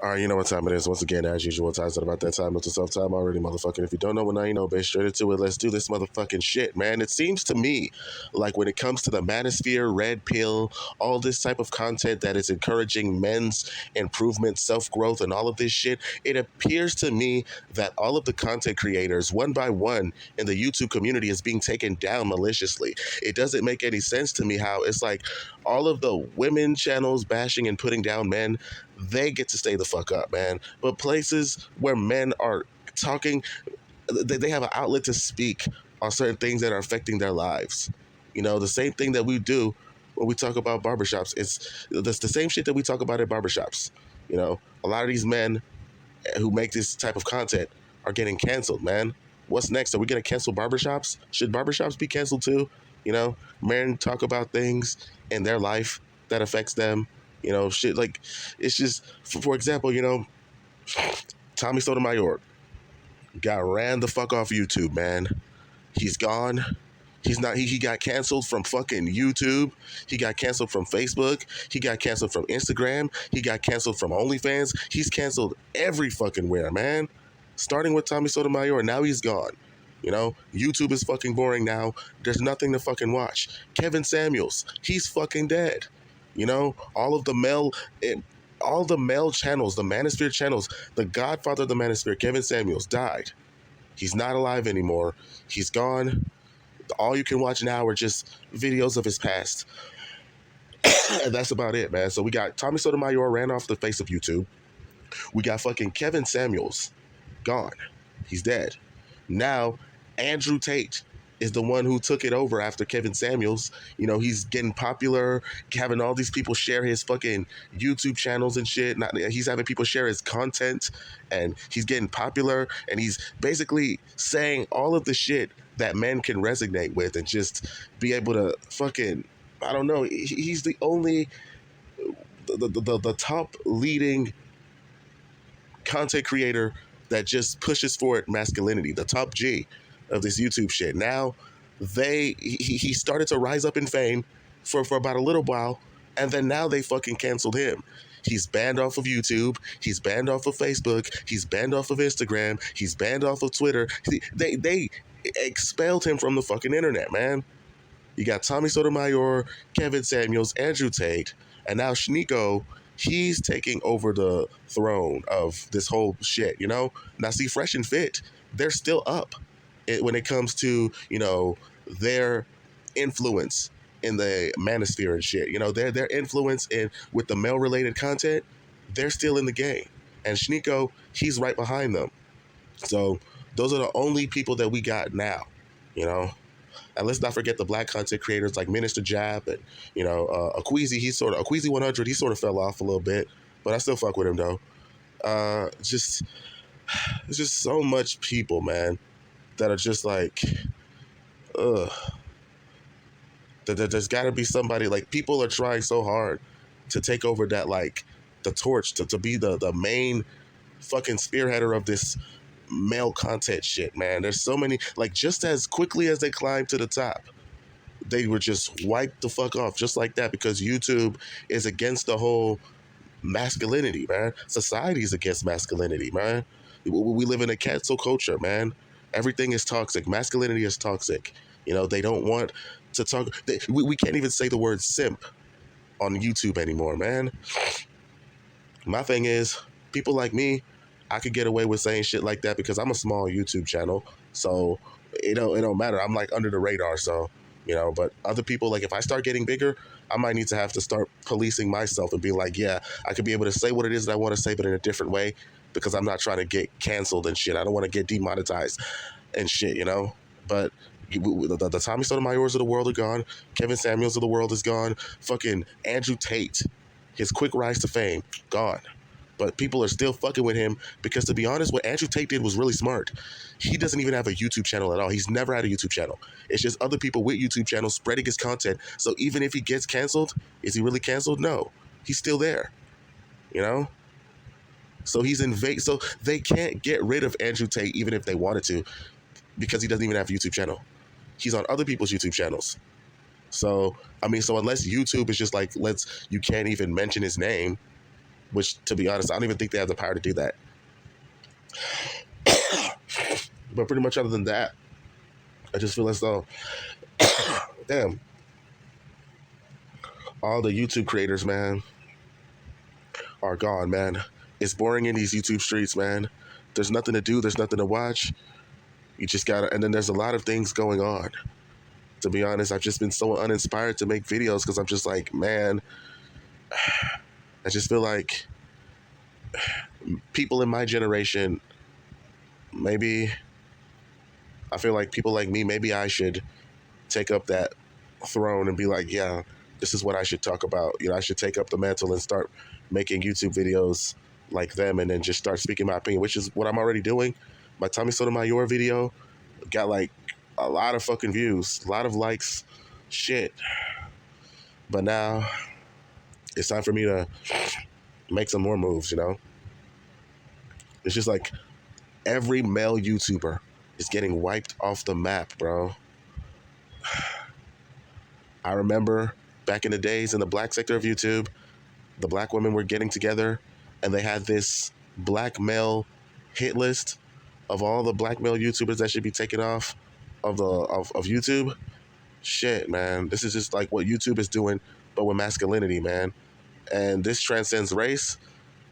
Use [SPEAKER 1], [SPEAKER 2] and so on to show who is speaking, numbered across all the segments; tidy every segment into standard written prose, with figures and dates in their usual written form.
[SPEAKER 1] All right, you know what time it is. Once again, as usual, time's at about that time. It's a self-time already, motherfucker. If you don't know what now, you know, bitch. Straight into it. Let's do this motherfucking shit, man. It seems to me like when it comes to the manosphere, red pill, all this type of content that is encouraging men's improvement, self-growth, and all of this shit, it appears to me that all of the content creators, one by one, in the YouTube community is being taken down maliciously. It doesn't make any sense to me how it's like all of the women channels bashing and putting down men, they get to stay the fuck up, man. But places where men are talking, they have an outlet to speak on certain things that are affecting their lives. You know, the same thing that we do when we talk about barbershops. That's the same shit that we talk about at barbershops. You know, a lot of these men who make this type of content are getting canceled, man. What's next? Are we gonna cancel barbershops? Should barbershops be canceled too? You know, men talk about things in their life that affects them. You know, shit like it's just, for example, you know, Tommy Sotomayor got ran the fuck off YouTube, man. He's gone. He's not. He got canceled from fucking YouTube. He got canceled from Facebook. He got canceled from Instagram. He got canceled from OnlyFans. He's canceled every fucking where, man. Starting with Tommy Sotomayor, now he's gone. You know, YouTube is fucking boring now. There's nothing to fucking watch. Kevin Samuels, he's fucking dead. You know, all the male channels, the Manosphere channels, the godfather of the Manosphere, Kevin Samuels, died. He's not alive anymore. He's gone. All you can watch now are just videos of his past. And that's about it, man. So we got Tommy Sotomayor ran off the face of YouTube. We got fucking Kevin Samuels gone. He's dead. Now, Andrew Tate is the one who took it over after Kevin Samuels. You know, he's getting popular, having all these people share his fucking YouTube channels and shit. He's having people share his content, and he's getting popular, and he's basically saying all of the shit that men can resonate with and just be able to fucking, I don't know, he's the only, the top leading content creator that just pushes forward masculinity, the top G of this YouTube shit. Now he started to rise up in fame for about a little while, and then now they fucking canceled him. He's banned off of YouTube. He's banned off of Facebook. He's banned off of Instagram. He's banned off of Twitter. They expelled him from the fucking internet, man. You got Tommy Sotomayor, Kevin Samuels, Andrew Tate, and now Sneeko. He's taking over the throne of this whole shit, you know? Now, see, Fresh and Fit, they're still up when it comes to, you know, their influence in the manosphere and shit. You know, their influence in with the male-related content, they're still in the game. And Sneeko, he's right behind them. So those are the only people that we got now, you know? And let's not forget the black content creators like Minister Jab and, you know, Akweezy. Akweezy 100, he sort of fell off a little bit, but I still fuck with him though. It's just so much people, man, that are just like, ugh. There's got to be somebody, like, people are trying so hard to take over that, like, the torch, to be the main fucking spearheader of this male content shit, man. There's so many, like, just as quickly as they climbed to the top, they were just wiped the fuck off just like that, because YouTube is against the whole masculinity, man. Society is against masculinity, man. We live in a cancel culture, man. Everything is toxic. Masculinity is toxic. You know, they don't want to talk. We can't even say the word simp on YouTube anymore, man. My thing is, people like me, I could get away with saying shit like that because I'm a small YouTube channel, so it don't matter. I'm like under the radar, so, you know. But other people, like, if I start getting bigger, I might need to have to start policing myself and be like, yeah, I could be able to say what it is that I want to say, but in a different way, because I'm not trying to get canceled and shit. I don't want to get demonetized and shit, you know. But the Tommy Sotomayors of the world are gone. Kevin Samuels of the world is gone. Fucking Andrew Tate, his quick rise to fame, gone. But people are still fucking with him because, to be honest, what Andrew Tate did was really smart. He doesn't even have a YouTube channel at all. He's never had a YouTube channel. It's just other people with YouTube channels spreading his content. So even if he gets canceled, is he really canceled? No. He's still there. You know? So he's so they can't get rid of Andrew Tate even if they wanted to, because he doesn't even have a YouTube channel. He's on other people's YouTube channels. So, I mean, so unless YouTube is just like, you can't even mention his name, which, to be honest, I don't even think they have the power to do that. But pretty much other than that, I just feel as though, damn, all the YouTube creators, man, are gone, man. It's boring in these YouTube streets, man. There's nothing to do. There's nothing to watch. You just gotta, and then there's a lot of things going on. To be honest, I've just been so uninspired to make videos because I'm just like, man, I just feel like people in my generation, maybe, I feel like people like me, maybe I should take up that throne and be like, yeah, this is what I should talk about. You know, I should take up the mantle and start making YouTube videos like them and then just start speaking my opinion, which is what I'm already doing. My Tommy Sotomayor video got like a lot of fucking views, a lot of likes, shit. But now it's time for me to make some more moves, you know? It's just like every male YouTuber is getting wiped off the map, bro. I remember back in the days in the black sector of YouTube, the black women were getting together and they had this black male hit list of all the black male YouTubers that should be taken off of YouTube. Shit, man. This is just like what YouTube is doing, but with masculinity, man. And this transcends race.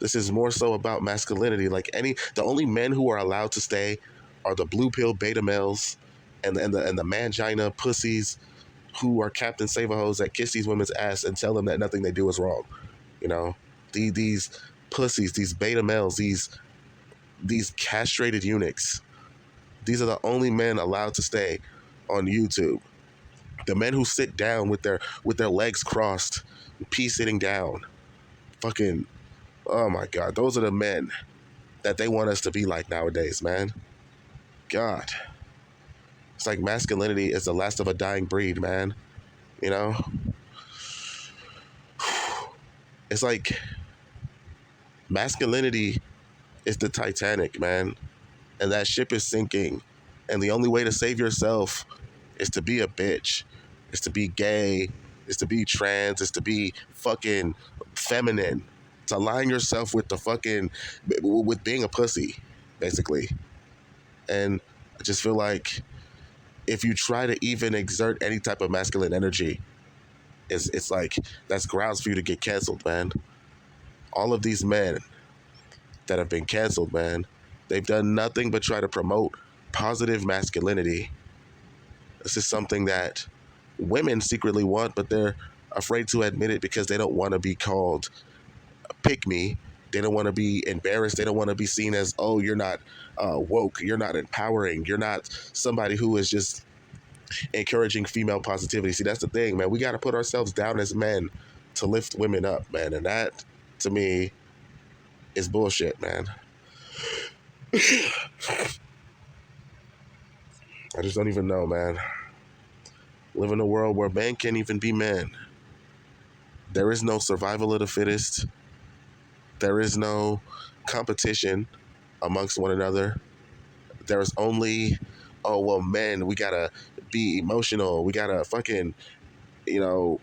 [SPEAKER 1] This is more so about masculinity. Like the only men who are allowed to stay are the blue pill beta males and the mangina pussies who are Captain Save-A-Hoes that kiss these women's ass and tell them that nothing they do is wrong. You know, these pussies, these beta males, these castrated eunuchs. These are the only men allowed to stay on YouTube. The men who sit down with their legs crossed, pee sitting down. Fucking, oh my God, those are the men that they want us to be like nowadays, man. God. It's like masculinity is the last of a dying breed, man. You know? It's like masculinity is the Titanic, man. And that ship is sinking. And the only way to save yourself is to be a bitch. Is to be gay. Is to be trans. Is to be fucking feminine. To align yourself with with being a pussy, basically. And I just feel like if you try to even exert any type of masculine energy, it's like that's grounds for you to get canceled, man. All of these men that have been canceled, man, they've done nothing but try to promote positive masculinity. This is something that women secretly want, but they're afraid to admit it because they don't want to be called pick me. They don't want to be embarrassed. They don't want to be seen as, oh, you're not woke. You're not empowering. You're not somebody who is just encouraging female positivity. See, that's the thing, man. We got to put ourselves down as men to lift women up, man. And that, to me, is bullshit, man. I just don't even know, man. Live in a world where men can't even be men. There is no survival of the fittest. There is no competition amongst one another. There is only, oh, well, men, we gotta be emotional. We gotta fucking, you know,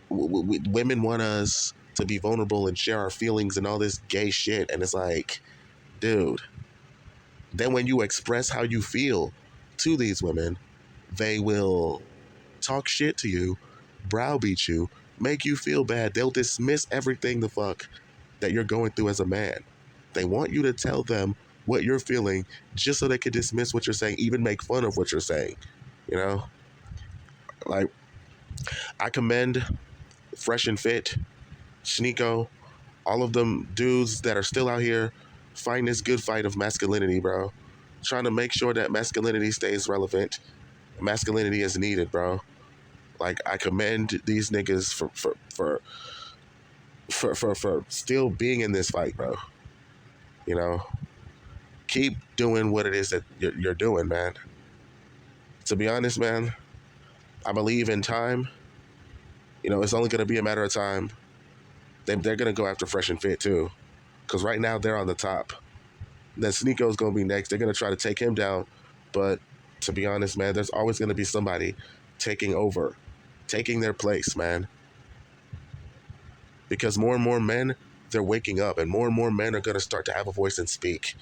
[SPEAKER 1] women want us to be vulnerable and share our feelings and all this gay shit. And it's like, dude, then when you express how you feel to these women, they will talk shit to you, browbeat you, make you feel bad. They'll dismiss everything the fuck that you're going through as a man. They want you to tell them what you're feeling just so they can dismiss what you're saying, even make fun of what you're saying. You know? Like, I commend Fresh and Fit, Sneeko, all of them dudes that are still out here fighting this good fight of masculinity, bro. Trying to make sure that masculinity stays relevant. Masculinity is needed, bro. Like, I commend these niggas for still being in this fight, bro. You know, keep doing what it is that you're doing, man. To be honest, man, I believe in time. You know, it's only going to be a matter of time. They're going to go after Fresh and Fit, too. Because right now, they're on the top. Then Sneeko's going to be next. They're going to try to take him down. But to be honest, man, there's always going to be somebody taking over, taking their place, man. Because more and more men they're waking up, and more men are going to start to have a voice and speak,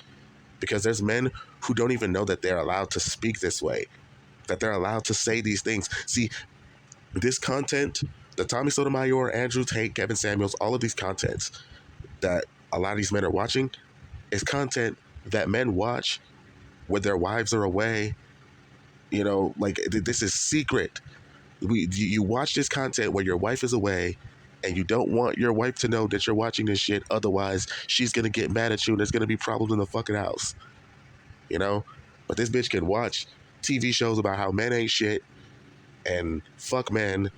[SPEAKER 1] because there's men who don't even know that they're allowed to speak this way, that they're allowed to say these things. See, this content, the Tommy Sotomayor, Andrew Tate, Kevin Samuels, all of these contents that a lot of these men are watching is content that men watch when their wives are away. You know, like, this is secret. You watch this content when your wife is away, and you don't want your wife to know that you're watching this shit. Otherwise, she's gonna get mad at you, and there's gonna be problems in the fucking house. You know, but this bitch can watch TV shows about how men ain't shit and fuck men.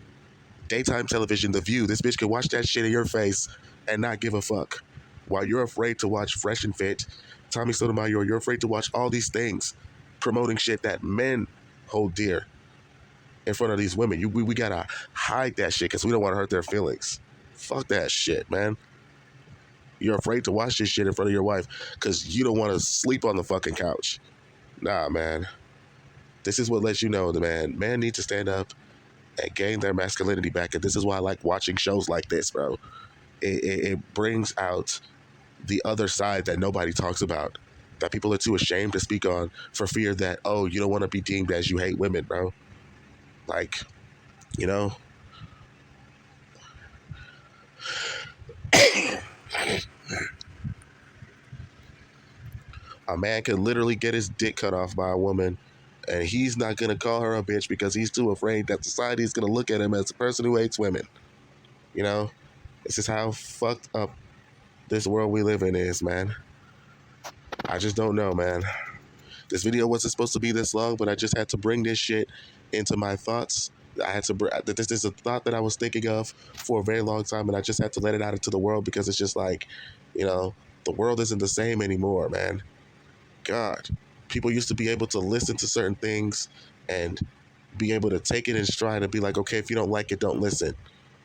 [SPEAKER 1] Daytime television, The View. This bitch can watch that shit in your face and not give a fuck. While you're afraid to watch Fresh and Fit, Tommy Sotomayor, you're afraid to watch all these things promoting shit that men hold dear in front of these women. We gotta hide that shit because we don't want to hurt their feelings. Fuck that shit, man. You're afraid to watch this shit in front of your wife because you don't want to sleep on the fucking couch. Nah, man. This is what lets you know the man need to stand up and gain their masculinity back. And this is why I like watching shows like this, bro. It brings out the other side that nobody talks about, that people are too ashamed to speak on for fear that, oh, you don't want to be deemed as you hate women, bro. Like, you know, a man could literally get his dick cut off by a woman, and he's not going to call her a bitch because he's too afraid that society is going to look at him as a person who hates women. You know, this is how fucked up this world we live in is, man. I just don't know, man. This video wasn't supposed to be this long, but I just had to bring this shit into my thoughts. I had to. This is a thought that I was thinking of for a very long time, and I just had to let it out into the world because it's just like, you know, the world isn't the same anymore, man. God, people used to be able to listen to certain things and be able to take it in stride and be like, okay, if you don't like it, don't listen.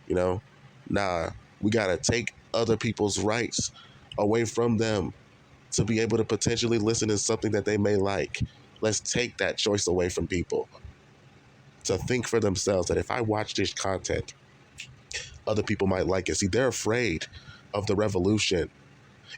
[SPEAKER 1] You know, nah, we gotta take other people's rights away from them to be able to potentially listen to something that they may like. Let's take that choice away from people to think for themselves that if I watch this content, other people might like it. See, they're afraid of the revolution.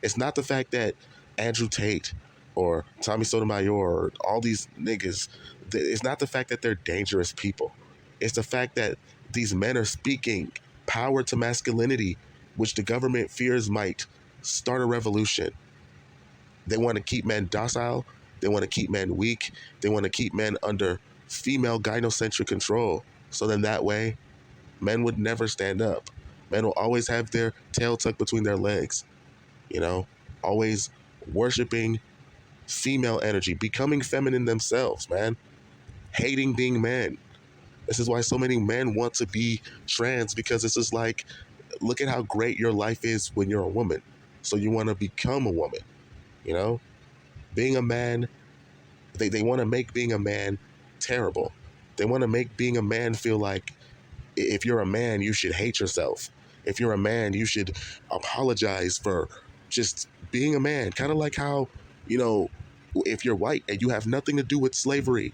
[SPEAKER 1] It's not the fact that Andrew Tate or Tommy Sotomayor or all these niggas, it's not the fact that they're dangerous people. It's the fact that these men are speaking power to masculinity, which the government fears might start a revolution. They want to keep men docile. They want to keep men weak. They want to keep men under female gynocentric control. So then that way, men would never stand up. Men will always have their tail tucked between their legs. You know, always worshiping female energy, becoming feminine themselves, man. Hating being men. This is why so many men want to be trans, because it's just like, look at how great your life is when you're a woman. So you want to become a woman, you know? Being a man, they want to make being a man terrible. They want to make being a man feel like if you're a man, you should hate yourself. If you're a man, you should apologize for just being a man. Kind of like how, you know, if you're white and you have nothing to do with slavery,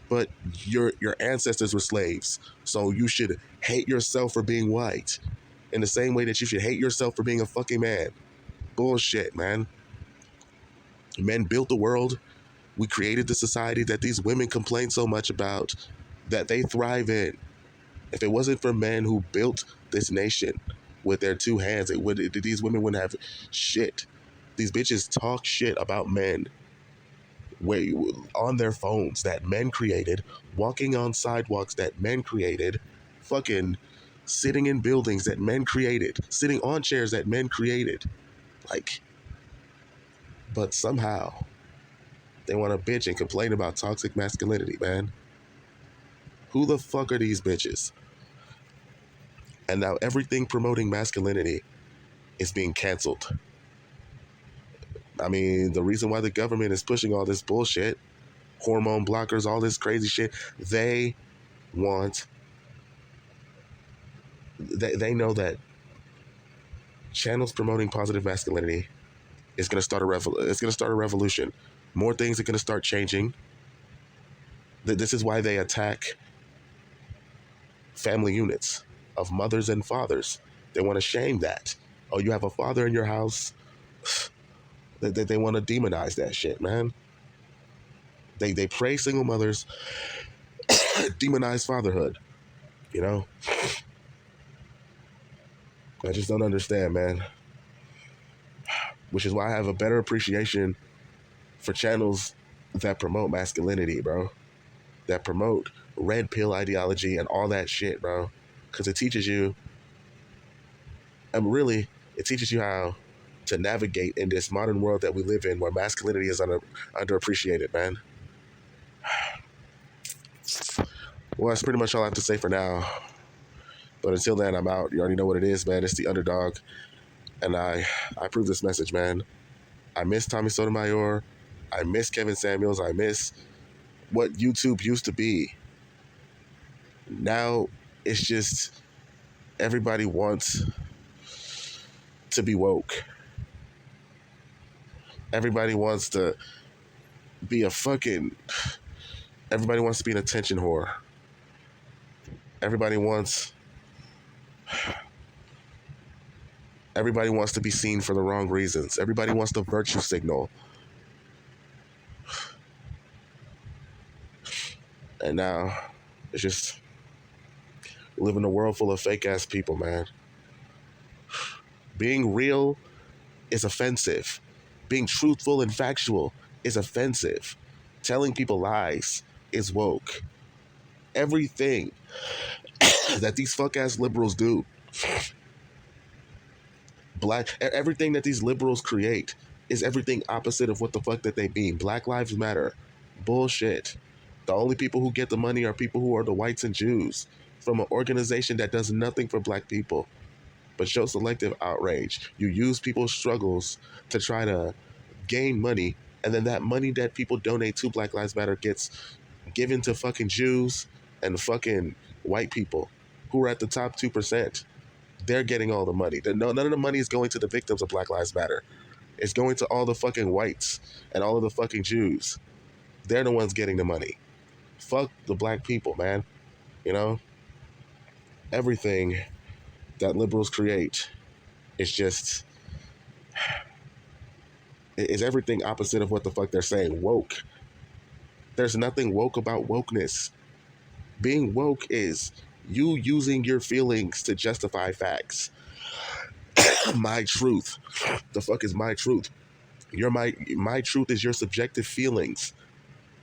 [SPEAKER 1] but your ancestors were slaves, so you should hate yourself for being white in the same way that you should hate yourself for being a fucking man. Bullshit, man. Men built the world. We created the society that these women complain so much about, that they thrive in. If it wasn't for men who built this nation with their two hands, these women wouldn't have shit. These bitches talk shit about men on their phones that men created, walking on sidewalks that men created, fucking sitting in buildings that men created, sitting on chairs that men created. Like, but somehow they want to bitch and complain about toxic masculinity, man. Who the fuck are these bitches? And now everything promoting masculinity is being canceled. I mean, the reason why the government is pushing all this bullshit, hormone blockers, all this crazy shit, they know that channels promoting positive masculinity is going to start a revolution. More things are going to start changing. This is why they attack family units of mothers and fathers. They want to shame that. Oh, you have a father in your house. They want to demonize that shit, man. They praise single mothers, demonize fatherhood. You know, I just don't understand, man. Which is why I have a better appreciation for channels that promote masculinity, bro. That promote red pill ideology and all that shit, bro. Because it teaches you, really, it teaches you how to navigate in this modern world that we live in, where masculinity is underappreciated, man. Well, that's pretty much all I have to say for now. But until then, I'm out. You already know what it is, man. It's the underdog, and I approve this message, man. I miss Tommy Sotomayor. I miss Kevin Samuels. I miss what YouTube used to be. Now it's just everybody wants to be woke. Everybody wants to be a fucking. Everybody wants to be an attention whore. Everybody wants. Everybody wants to be seen for the wrong reasons. Everybody wants the virtue signal. And now it's just we live in a world full of fake ass people, man. Being real is offensive. Being truthful and factual is offensive. Telling people lies is woke. Everything that these fuck ass liberals do, everything that these liberals create is everything opposite of what the fuck that they mean. Black Lives Matter. Bullshit. The only people who get the money are people who are the whites and Jews from an organization that does nothing for black people but show selective outrage. You use people's struggles to try to gain money, and then that money that people donate to Black Lives Matter gets given to fucking Jews and fucking white people who are at the top 2%. They're getting all the money. None of the money is going to the victims of Black Lives Matter. It's going to all the fucking whites and all of the fucking Jews. They're the ones getting the money. Fuck the black people, man. You know? Everything that liberals create is just is everything opposite of what the fuck they're saying. Woke. There's nothing woke about wokeness. Being woke is you using your feelings to justify facts. My truth. The fuck is my truth? My truth is your subjective feelings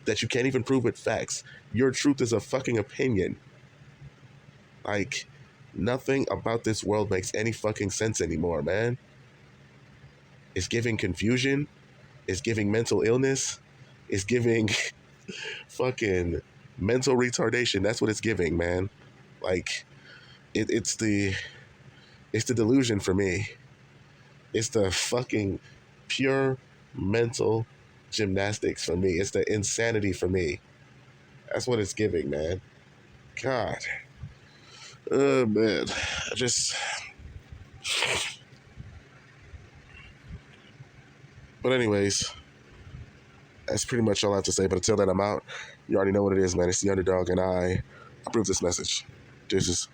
[SPEAKER 1] that you can't even prove with facts. Your truth is a fucking opinion. Like, nothing about this world makes any fucking sense anymore, man. It's giving confusion. It's giving mental illness. It's giving fucking mental retardation. That's what it's giving, man. Like, it's the delusion for me. It's the fucking pure mental gymnastics for me. It's the insanity for me. That's what it's giving, man. God. Oh, man. I just... But anyways, that's pretty much all I have to say. But until then, I'm out. You already know what it is, man. It's the underdog, and I approve this message. Deuces.